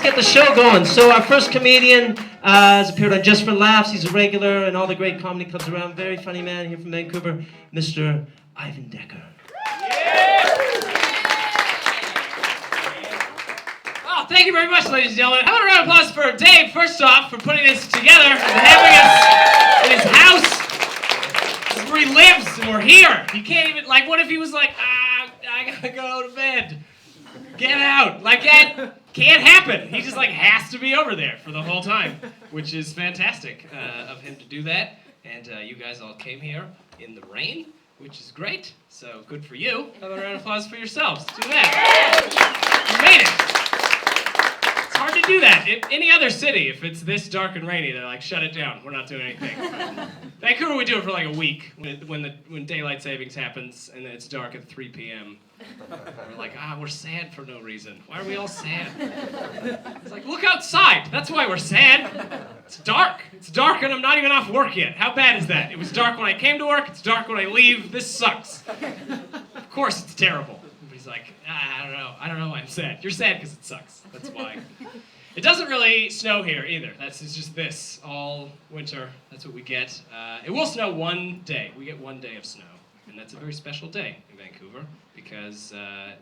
get the show going. So our first comedian has appeared on Just for Laughs. He's a regular in all the great comedy clubs around. Very funny man here from Vancouver, Mr. Ivan Decker. Oh, thank you very much, ladies and gentlemen. How about a round of applause for Dave, first off, for putting this together and having us in his house. This is where he lives, and we're here. You can't even, like, what if he was like, I gotta go to bed. Get out. Like, that can't happen. He just, like, has to be over there for the whole time, which is fantastic of him to do that. And you guys all came here in the rain, which is great. So, good for you. How about a round of applause for yourselves? Do that. You made it. It's hard to do that. In any other city, if it's this dark and rainy, they're like, shut it down. We're not doing anything. Vancouver, we do it for like a week when daylight savings happens and then it's dark at 3 p.m. We're like, we're sad for no reason. Why are we all sad? It's like, look outside. That's why we're sad. It's dark. It's dark and I'm not even off work yet. How bad is that? It was dark when I came to work. It's dark when I leave. This sucks. Of course it's terrible. He's like, I don't know why I'm sad. You're sad because it sucks. That's why. It doesn't really snow here either. It's just this all winter. That's what we get. It will snow one day. We get 1 day of snow. And that's a very special day in Vancouver because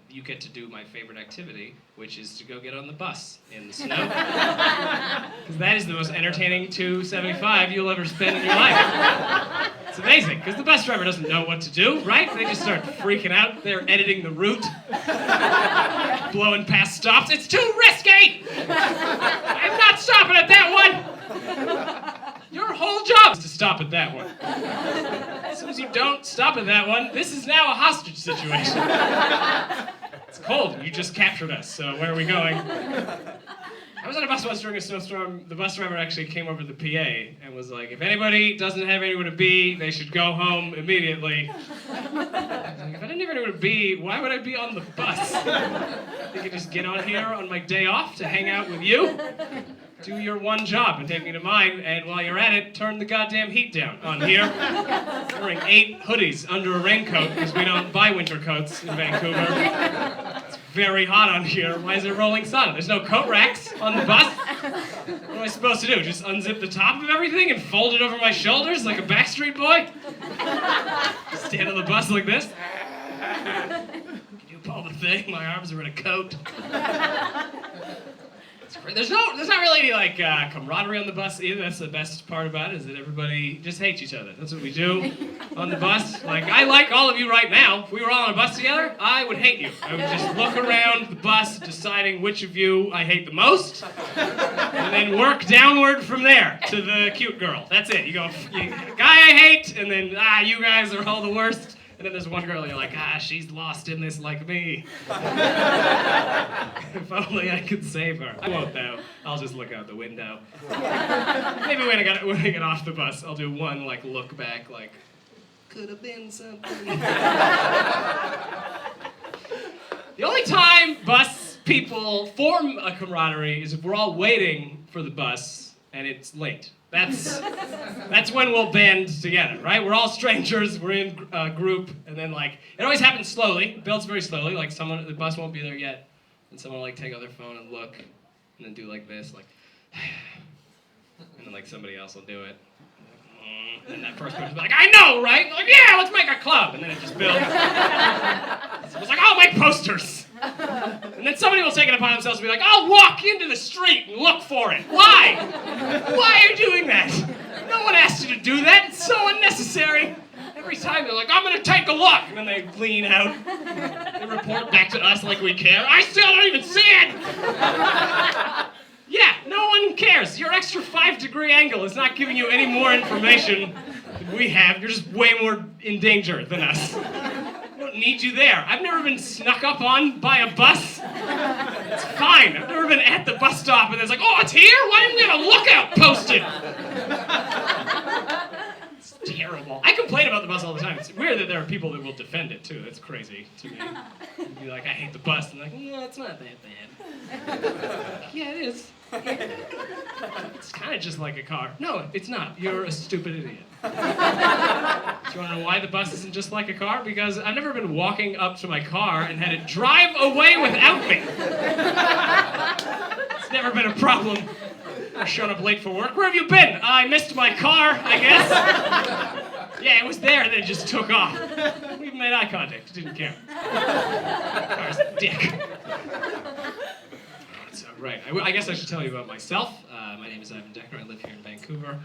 you get to do my favorite activity, which is to go get on the bus in the snow. Because that is the most entertaining $2.75 you'll ever spend in your life. It's amazing, because the bus driver doesn't know what to do, right? They just start freaking out. They're editing the route, blowing past stops. It's too risky! I'm not stopping at that one! Your whole job is to stop at that one. As soon as you don't stop at that one, this is now a hostage situation. It's cold. You just captured us, so where are we going? I was on a bus once during a snowstorm. The bus driver actually came over to the PA and was like, if anybody doesn't have anywhere to be, they should go home immediately. I was like, if I didn't have anywhere to be, why would I be on the bus? You could just get on here on my day off to hang out with you. Do your one job and take me to mine, and while you're at it, turn the goddamn heat down on here. Wearing 8 hoodies under a raincoat because we don't buy winter coats in Vancouver. It's very hot on here. Why is it rolling sun? There's no coat racks on the bus. What am I supposed to do? Just unzip the top of everything and fold it over my shoulders like a Backstreet Boy? Stand on the bus like this? Can you pull the thing? My arms are in a coat. There's not really any like camaraderie on the bus either. That's the best part about it, is that everybody just hates each other. That's what we do on the bus. Like, I like all of you right now. If we were all on a bus together, I would hate you. I would just look around the bus deciding which of you I hate the most, and then work downward from there to the cute girl. That's it. You go, guy I hate, and then you guys are all the worst. And then there's one girl, you're like, she's lost in this like me. If only I could save her. I won't, though. I'll just look out the window. Maybe when I get off the bus, I'll do one, like, look back, like, could have been something. The only time bus people form a camaraderie is if we're all waiting for the bus and it's late. That's when we'll band together, right? We're all strangers, we're in a group, and then like, it always happens slowly, it builds very slowly, like the bus won't be there yet, and someone will like take out their phone and look, and then do like this, like, and then like somebody else will do it. And that first person's like, I know, right? Like, yeah, let's make a club. And then it just builds. It's like, I'll make posters. And then somebody will take it upon themselves to be like, I'll walk into the street and look for it. Why? Why are you doing that? No one asked you to do that. It's so unnecessary. Every time they're like, I'm going to take a look. And then they lean out. They report back to us like we care. I still don't even see it. Yeah, no one cares. Your extra 5-degree angle is not giving you any more information than we have. You're just way more in danger than us. We don't need you there. I've never been snuck up on by a bus. It's fine. I've never been at the bus stop and it's like, oh, it's here? Why didn't we have a lookout posted? It's terrible. I complain about the bus all the time. It's weird that there are people that will defend it, too. That's crazy to me. You'd be like, I hate the bus. And they're like, yeah, it's not that bad. Yeah, it is. It's kind of just like a car. No, it's not. You're a stupid idiot. Do you want to know why the bus isn't just like a car? Because I've never been walking up to my car and had it drive away without me. It's never been a problem. I've shown up late for work. Where have you been? I missed my car, I guess. Yeah, it was there, and then it just took off. We even made eye contact. Didn't care. Car's a dick. So, right. I guess I should tell you about myself. My name is Ivan Decker. I live here in Vancouver.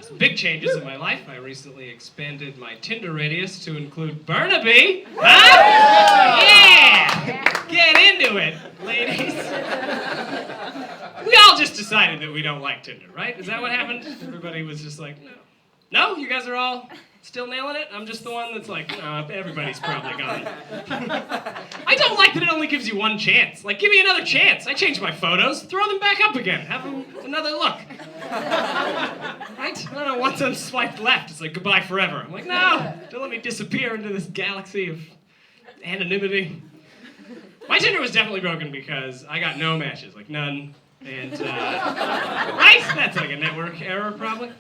Some big changes in my life. I recently expanded my Tinder radius to include Burnaby. Huh? Yeah! Get into it, ladies. We all just decided that we don't like Tinder, right? Is that what happened? Everybody was just like, no. No? You guys are all still nailing it? I'm just the one that's like, no, everybody's probably gone. I don't like that it only gives you one chance. Like, give me another chance. I change my photos, throw them back up again, have them another look. Right? I don't know, once I'm swiped left, it's like goodbye forever. I'm like, no, don't let me disappear into this galaxy of anonymity. My Tinder was definitely broken because I got no matches, like none. And, right? That's like a network error, probably.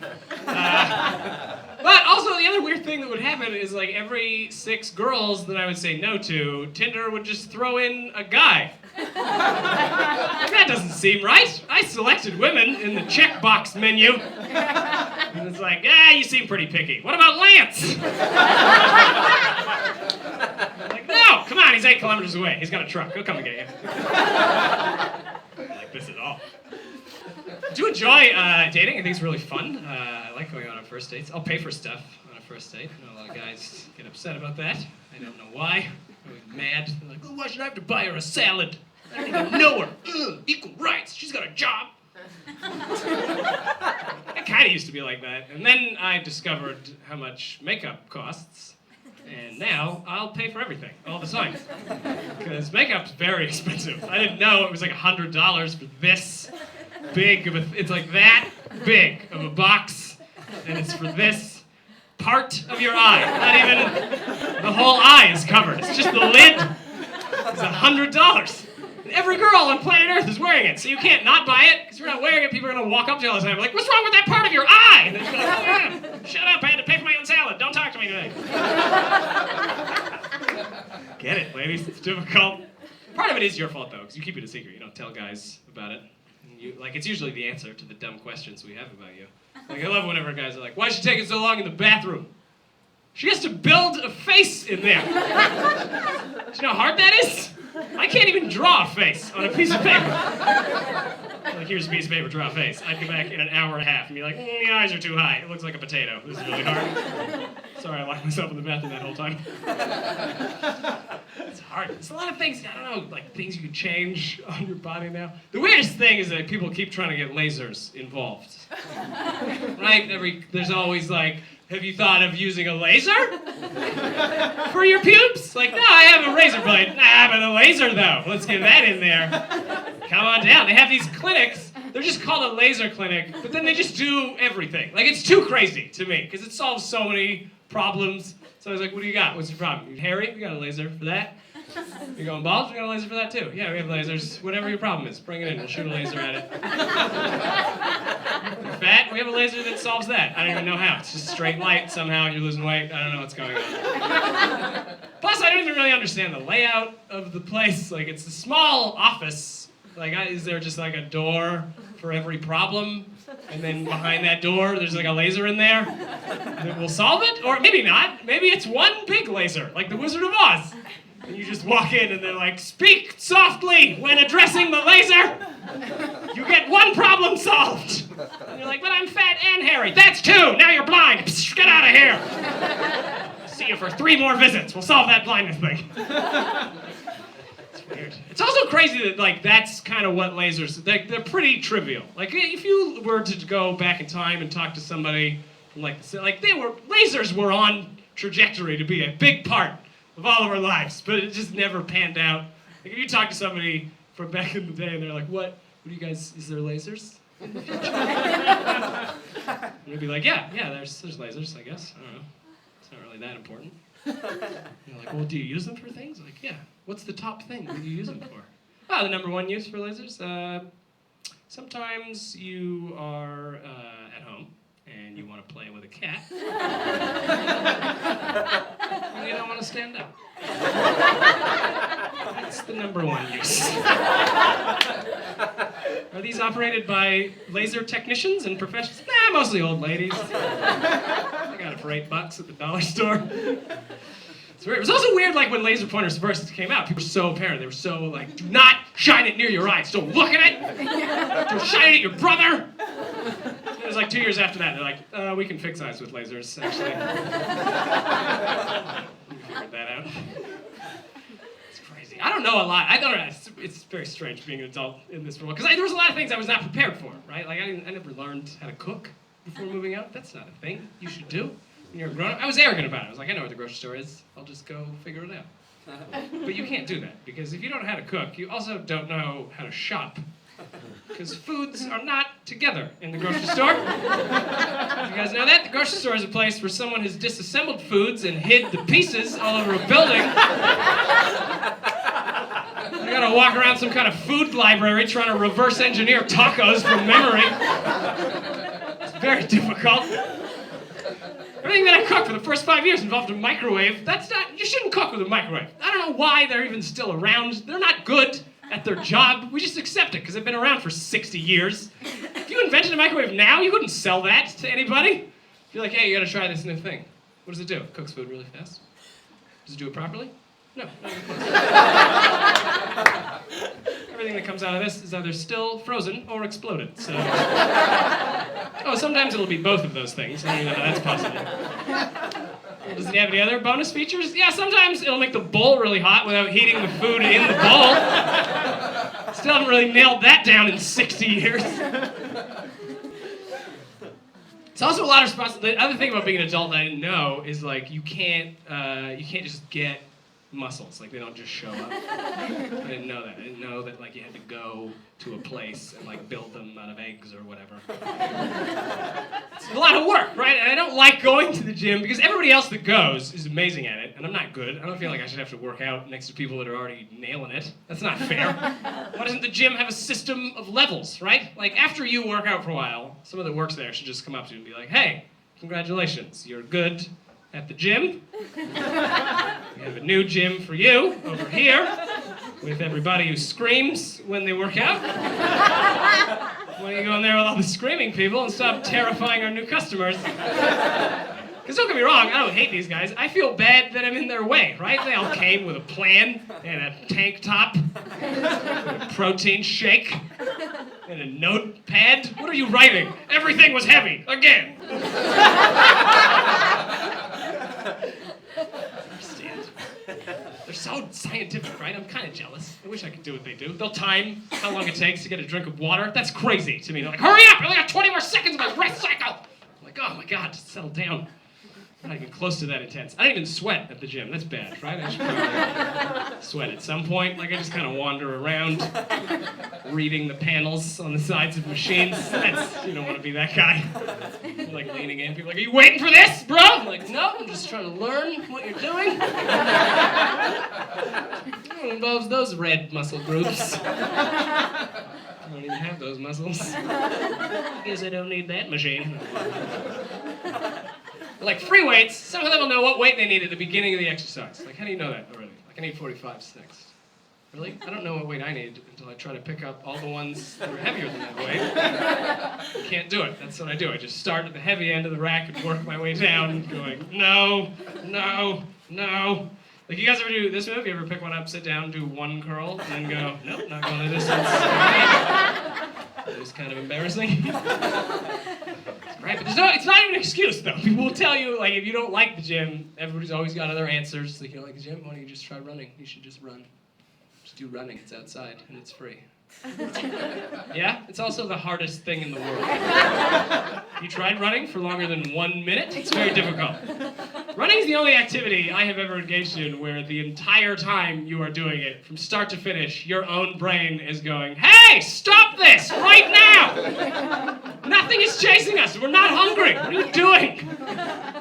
But also, the other weird thing that would happen is, like, every 6 girls that I would say no to, Tinder would just throw in a guy. Like, that doesn't seem right. I selected women in the checkbox menu. And it's like, you seem pretty picky. What about Lance? Like, no, come on, he's 8 kilometers away. He's got a truck. He'll come and get you. Like this at all. I do enjoy dating. I think it's really fun. I like going on first dates. I'll pay for stuff on a first date. I know a lot of guys get upset about that. I don't know why. They're always mad. They're like, oh, why should I have to buy her a salad? I don't even know her. Ugh, equal rights. She's got a job. I kind of used to be like that. And then I discovered how much makeup costs. And now I'll pay for everything all the time. Because makeup's very expensive. I didn't know it was like $100 for this big of a, it's like that big of a box. And it's for this part of your eye. Not even, the whole eye is covered. It's just the lid. It's $100. And every girl on planet Earth is wearing it. So you can't not buy it. Because if you're not wearing it, people are going to walk up to you all the time like, what's wrong with that part of your eye? And then you're like, shut up, I had to pay for my own salad. Don't talk to me today. Get it, ladies. It's difficult. Part of it is your fault, though, because you keep it a secret. You don't tell guys about it. And it's usually the answer to the dumb questions we have about you. Like, I love whenever guys are like, why is she taking so long in the bathroom? She has to build a face in there. Do you know how hard that is? I can't even draw a face on a piece of paper. Like, here's a piece of paper, draw a face. I'd come back in an hour and a half and be like, the eyes are too high. It looks like a potato. This is really hard. Sorry, I locked myself in the bathroom that whole time. It's hard. It's a lot of things, I don't know, like things you can change on your body now. The weirdest thing is that people keep trying to get lasers involved. Right? There's always like, have you thought of using a laser for your pubes? Like, no, I have a razor blade. Nah, but a laser though. Let's get that in there. Come on down. They have these clinics. They're just called a laser clinic, but then they just do everything. Like, it's too crazy to me, because it solves so many problems. So I was like, what do you got? What's your problem? You hairy? We got a laser for that. You're going bald? We got a laser for that too. Yeah, we have lasers. Whatever your problem is, bring it in. We'll shoot a laser at it. You're fat? We have a laser that solves that. I don't even know how. It's just straight light somehow. You're losing weight. I don't know what's going on. Plus, I don't even really understand the layout of the place. Like, it's a small office. Like, is there just like a door for every problem? And then behind that door, there's like a laser in there that will solve it? Or maybe not. Maybe it's one big laser, like the Wizard of Oz. And you just walk in and they're like, speak softly when addressing the laser. You get one problem solved. And you're like, but I'm fat and hairy. That's 2. Now you're blind. Psst, get out of here. See you for 3 more visits. We'll solve that blindness thing. It's weird. It's also crazy that, like, that's kind of what lasers, they're pretty trivial. Like, if you were to go back in time and talk to somebody from, lasers were on trajectory to be a big part of all of our lives, but it just never panned out. Like, if you talk to somebody from back in the day and they're like, what do you guys, is there lasers in the future? And they'd be like, yeah, there's lasers, I guess. I don't know. It's not really that important. You're like, well, do you use them for things? Like, yeah. What's the top thing that you use them for? Oh, the number 1 use for lasers? Sometimes you are at home and you want to play with a cat. And you don't want to stand up. That's the number 1 use. Are these operated by laser technicians and professionals? Nah, mostly old ladies. I got it for $8 at the dollar store. It's weird. It was also weird, like when laser pointers first came out. People were so paranoid. They were so like, do not shine it near your eyes. Don't look at it. Don't shine it at your brother. It was like 2 years after that. They're like, we can fix eyes with lasers, actually. We figured that out. It's crazy. I don't know a lot. I don't know. It's very strange being an adult in this world. Because there was a lot of things I was not prepared for, right? Like I never learned how to cook before moving out. That's not a thing you should do when you're a grown-up. I was arrogant about it. I was like, I know where the grocery store is. I'll just go figure it out. But you can't do that, because if you don't know how to cook, you also don't know how to shop. Because foods are not together in the grocery store. You guys know that? The grocery store is a place where someone has disassembled foods and hid the pieces all over a building. You gotta walk around some kind of food library trying to reverse engineer tacos from memory. It's very difficult. Everything that I cooked for the first 5 years involved a microwave. You shouldn't cook with a microwave. I don't know why they're even still around. They're not good at their job. We just accept it because they've been around for 60 years. If you invented a microwave now, you wouldn't sell that to anybody. You're like, hey, you gotta try this new thing. What does it do? It cooks food really fast. Does it do it properly? No, not even close. Everything that comes out of this is either still frozen or exploded, so... Oh, sometimes it'll be both of those things. I don't even know that's possible. Does it have any other bonus features? Yeah, sometimes it'll make the bowl really hot without heating the food in the bowl. Still haven't really nailed that down in 60 years. It's also a lot of responsibility. The other thing about being an adult that I didn't know is like you can't just get muscles. Like they don't just show up. I didn't know that. I didn't know that like you had to go to a place and like build them out of eggs or whatever. It's a lot of work, right? And I don't like going to the gym because everybody else that goes is amazing at it, and I'm not good. I don't feel like I should have to work out next to people that are already nailing it. That's not fair. Why doesn't the gym have a system of levels, right? Like after you work out for a while, someone that works there should just come up to you and be like, hey, congratulations, you're good at the gym. We have a new gym for you over here with everybody who screams when they work out. Why don't you go in there with all the screaming people and stop terrifying our new customers? Because don't get me wrong, I don't hate these guys. I feel bad that I'm in their way, right? They all came with a plan and a tank top, and a protein shake, and a notepad. What are you writing? Everything was heavy, again. They're so scientific, right? I'm kind of jealous. I wish I could do what they do. They'll time how long it takes to get a drink of water. That's crazy to me. They're like, hurry up! I only got 20 more seconds of my rest cycle! I'm like, oh my God, just settle down. I'm not even close to that intense. I don't even sweat at the gym. That's bad, right? I should probably sweat at some point. Like, I just kind of wander around, reading the panels on the sides of machines. You don't want to be that guy. You're like leaning in. People are like, are you waiting for this, bro? I'm like, no, I'm just trying to learn what you're doing. It involves those red muscle groups. I don't even have those muscles. I guess I don't need that machine. Like free weights, some of them will know what weight they need at the beginning of the exercise. Like, how do you know that already? Like, I need 45s next. Really? I don't know what weight I need until I try to pick up all the ones that are heavier than that weight. I can't do it. That's what I do. I just start at the heavy end of the rack and work my way down, going, no, no, no. Like, you guys ever do this move? You ever pick one up, sit down, do one curl, and then go, nope, not going the distance. It's kind of embarrassing. Right, but it's not even an excuse, though. People will tell you, like, if you don't like the gym, everybody's always got other answers. Like, you don't like the gym? Why don't you just try running? You should just run. Just do running. It's outside, and it's free. Yeah? It's also the hardest thing in the world. You tried running for longer than 1 minute? It's very difficult. Running is the only activity I have ever engaged in where the entire time you are doing it, from start to finish, your own brain is going, hey, stop this right now! Nothing is chasing us. We're not hungry. What are you doing?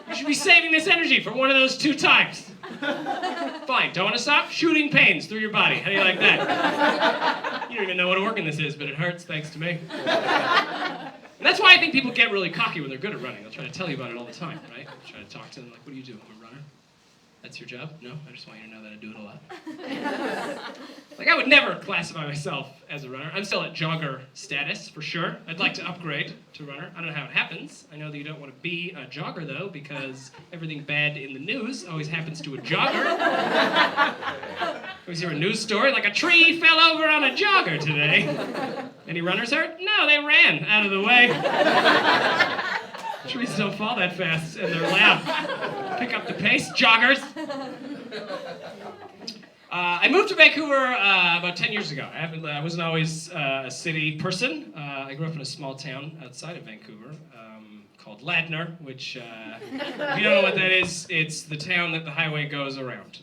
You should be saving this energy for one of those 2 times. Fine, don't want to stop? Shooting pains through your body. How do you like that? You don't even know what organ this is, but it hurts thanks to me. And that's why I think people get really cocky when they're good at running. They'll try to tell you about it all the time, right? They'll try to talk to them like, what do you do? I'm a runner. That's your job? No? I just want you to know that I do it a lot. Like, I would never classify myself as a runner. I'm still at jogger status, for sure. I'd like to upgrade to runner. I don't know how it happens. I know that you don't want to be a jogger, though, because everything bad in the news always happens to a jogger. Always hear a news story, like a tree fell over on a jogger today. Any runners hurt? No, they ran out of the way. Trees don't fall that fast, and they're loud. Pick up the pace, joggers. I moved to Vancouver about 10 years ago. I wasn't always a city person. I grew up in a small town outside of Vancouver called Ladner, which, if you don't know what that is, it's the town that the highway goes around.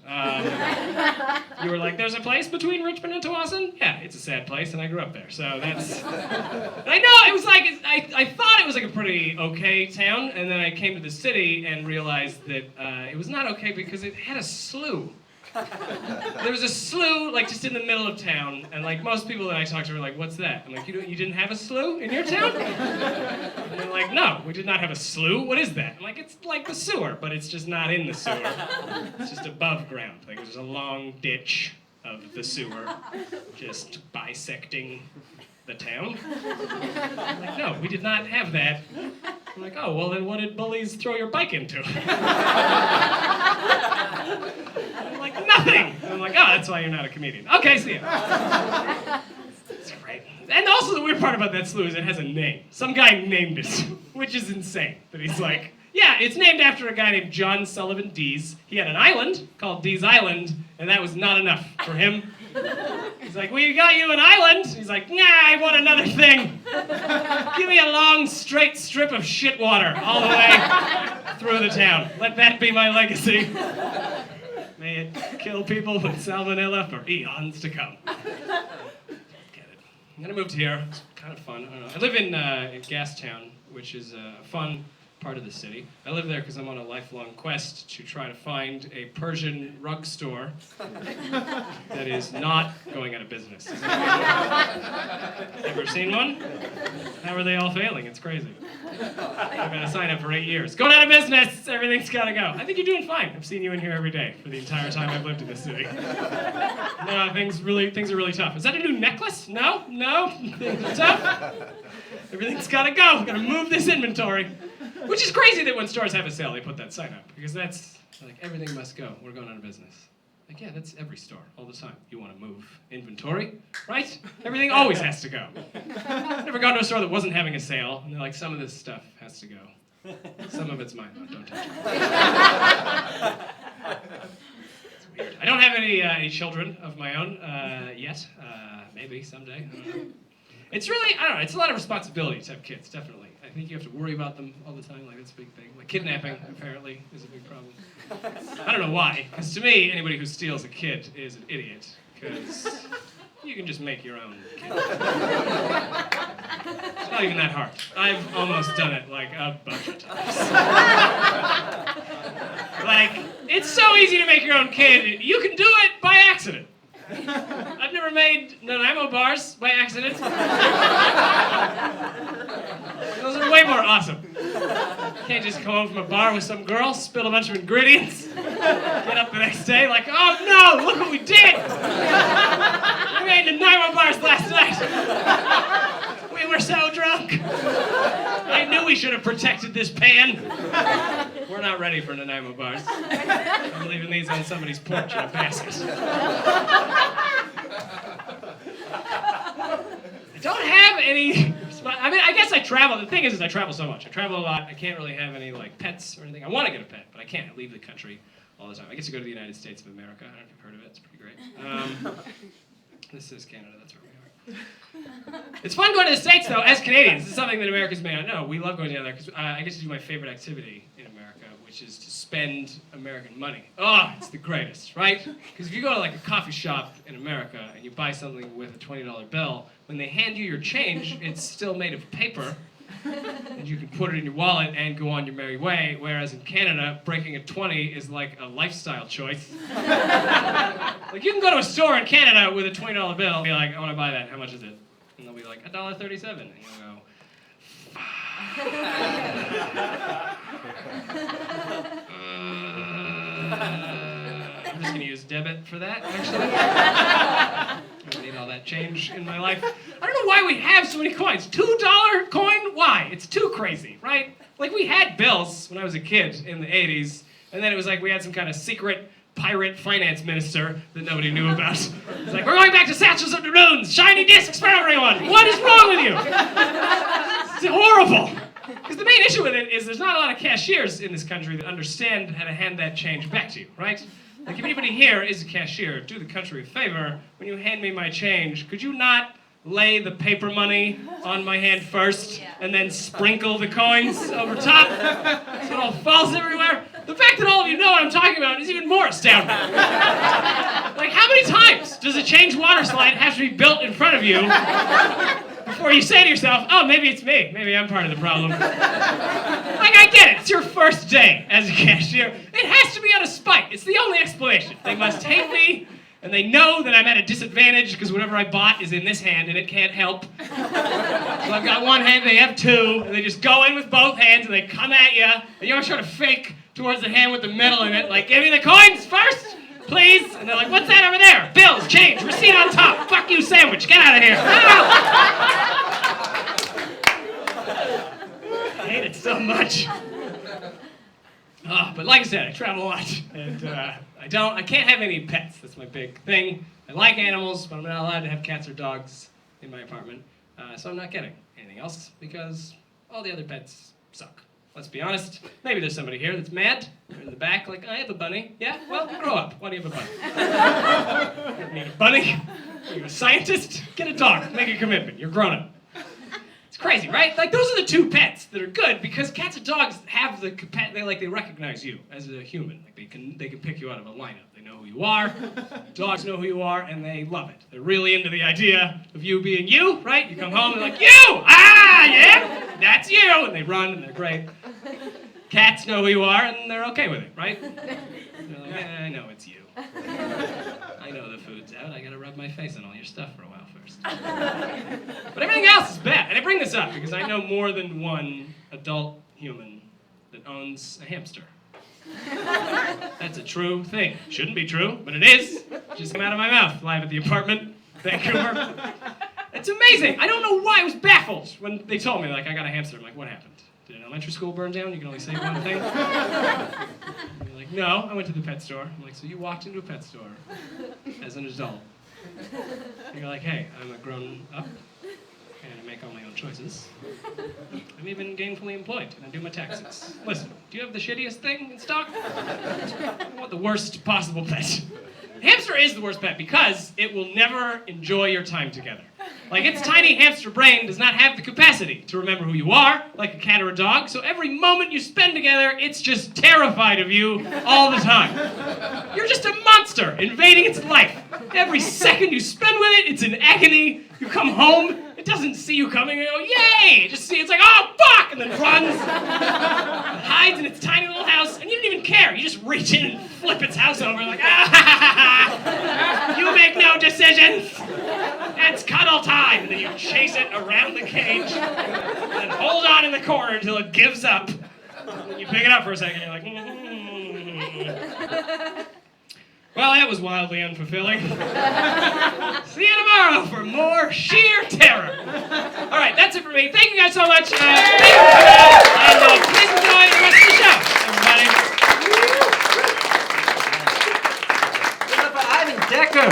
You were like, there's a place between Richmond and Tawasin? Yeah, it's a sad place, and I grew up there, so that's... I know, it was like, I thought it was like a pretty okay town, and then I came to the city and realized that it was not okay because it had a slough. There was a slough, like, just in the middle of town, and, like, most people that I talked to were like, what's that? I'm like, you didn't have a slough in your town? And they're like, no, we did not have a slough. What is that? I'm like, it's like the sewer, but it's just not in the sewer. It's just above ground. Like, there's a long ditch of the sewer just bisecting the town. I'm like, no, we did not have that. I'm like, oh, well, then what did bullies throw your bike into? I'm like, nothing. And I'm like, oh, that's why you're not a comedian. Okay, see ya. It's great. And also the weird part about that slough is it has a name. Some guy named it, which is insane. That he's like, yeah, it's named after a guy named John Sullivan Dees. He had an island called Dees Island, and that was not enough for him. He's like, we got you an island. He's like, nah, I want another thing. Give me a long, straight strip of shit water all the way through the town. Let that be my legacy. May it kill people with salmonella for eons to come. Get it. I'm gonna move to here. It's kind of fun. I don't know. I live in Gastown, which is a fun part of the city. I live there because I'm on a lifelong quest to try to find a Persian rug store that is not going out of business. Ever seen one? How are they all failing? It's crazy. I've been a sign up for 8 years. Going out of business! Everything's gotta go. I think you're doing fine. I've seen you in here every day for the entire time I've lived in this city. No, things are really tough. Is that a new necklace? No? Things are tough? Everything's gotta go. Gotta move this inventory. Which is crazy that when stores have a sale, they put that sign up. Because that's, like, everything must go. We're going out of business. Like, yeah, that's every store, all the time. You want to move inventory, right? Everything always has to go. I've never gone to a store that wasn't having a sale, and they're like, some of this stuff has to go. Some of it's mine, though. Don't touch it. It's weird. I don't have any children of my own yet. Maybe someday. I don't know. It's really, I don't know, it's a lot of responsibility to have kids, definitely. I think you have to worry about them all the time, like that's a big thing. Like kidnapping, apparently, is a big problem. I don't know why, because to me, anybody who steals a kid is an idiot, because you can just make your own kid. It's not even that hard. I've almost done it, like, a bunch of times. Like, it's so easy to make your own kid, you can do it by accident. I've never made Nanaimo bars by accident. Those are way more awesome. You can't just come home from a bar with some girl, spill a bunch of ingredients, get up the next day like, oh no, look what we did! We made Nanaimo bars last night. We were so drunk. I knew we should have protected this pan. We're not ready for Nanaimo bars. I'm leaving these on somebody's porch in a basket. I don't have any... I mean, I guess I travel. The thing is I travel so much. I travel a lot. I can't really have any, like, pets or anything. I want to get a pet, but I can't. I leave the country all the time. I get to go to the United States of America. I don't know if you've heard of it. It's pretty great. This is Canada. That's where we are. It's fun going to the States, though, as Canadians. This is something that Americans may not know. We love going together because I get to do my favorite activity in America, which is to spend American money. Oh, it's the greatest, right? Because if you go to, like, a coffee shop in America and you buy something with a $20 bill, when they hand you your change, it's still made of paper, and you can put it in your wallet and go on your merry way, whereas in Canada, breaking a 20 is like a lifestyle choice. Like, you can go to a store in Canada with a $20 bill and be like, I want to buy that, how much is it? And they'll be like, $1.37, and you'll go, fuck. I'm just gonna use debit for that, actually. I need all that change in my life. I don't know why we have so many coins. $2 coin? Why? It's too crazy, right? Like, we had bills when I was a kid in the 80s, and then it was like we had some kind of secret pirate finance minister that nobody knew about. It's like, we're going back to satchels of doubloons, shiny discs for everyone. What is wrong with you? It's horrible. Because the main issue with it is there's not a lot of cashiers in this country that understand how to hand that change back to you, right? Like, if anybody here is a cashier, do the country a favor. When you hand me my change, could you not lay the paper money on my hand first and then sprinkle the coins over top so it all falls everywhere? The fact that all of you know what I'm talking about is even more astounding. Like, how many times does a change water slide have to be built in front of you before you say to yourself, oh, maybe it's me. Maybe I'm part of the problem. Like, I get it. It's your first day as a cashier. It has to be out of spite. It's the only explanation. They must hate me, and they know that I'm at a disadvantage because whatever I bought is in this hand, and it can't help. So I've got one hand, they have two, and they just go in with both hands, and they come at you, and you always try to fake towards the hand with the middle in it, like, give me the coins first, please. And they're like, what's that over there? Bills, change, receipt on top. Fuck you, sandwich. Get out of here. I hate it so much. Oh, but like I said, I travel a lot, and I can't have any pets. That's my big thing. I like animals, but I'm not allowed to have cats or dogs in my apartment, so I'm not getting anything else because all the other pets suck. Let's be honest. Maybe there's somebody here that's mad. They're in the back, like, I have a bunny. Yeah? Well, grow up. Why do you have a bunny? You don't need a bunny. You're a scientist. Get a dog. Make a commitment. You're grown up. It's crazy, right? Like, those are the two pets that are good because cats and dogs have the they recognize you as a human. Like, they can pick you out of a lineup. They know who you are. Dogs know who you are, and they love it. They're really into the idea of you being you, right? You come home and they're like, you! Ah, yeah! That's you! And they run, and they're great. Cats know who you are, and they're okay with it, right? They're like, I know it's you. I know the food's out. I gotta rub my face on all your stuff for a while first. But everything else is bad. And I bring this up because I know more than one adult human that owns a hamster. That's a true thing. Shouldn't be true, but it is. Just came out of my mouth live at the apartment, Vancouver. It's amazing. I don't know why I was baffled when they told me, like, I got a hamster. I'm like, what happened? Did an elementary school burn down? You can only say one thing? And you're like, no, I went to the pet store. I'm like, so you walked into a pet store as an adult. And you're like, hey, I'm a grown up, and I make all my own choices. I'm even gainfully employed, and I do my taxes. Listen, do you have the shittiest thing in stock? I want the worst possible pet. Hamster is the worst pet because it will never enjoy your time together. Like, its tiny hamster brain does not have the capacity to remember who you are, like a cat or a dog, so every moment you spend together, it's just terrified of you all the time. You're just a monster invading its life. Every second you spend with it, it's in agony. You come home, it doesn't see you coming and go, yay! Just see it's like, oh, fuck! And then runs. It hides in its tiny little house, and you don't even care. You just reach in and flip its house over like, ah! You make no decisions! It's cuddle time! And then you chase it around the cage, and then hold on in the corner until it gives up. And then you pick it up for a second, and you're like, Well, that was wildly unfulfilling. See you tomorrow for more sheer terror. All right, that's it for me. Thank you guys so much. Thank you for coming out, and please enjoy the rest of the show, everybody. Give it up for Ivan Decker.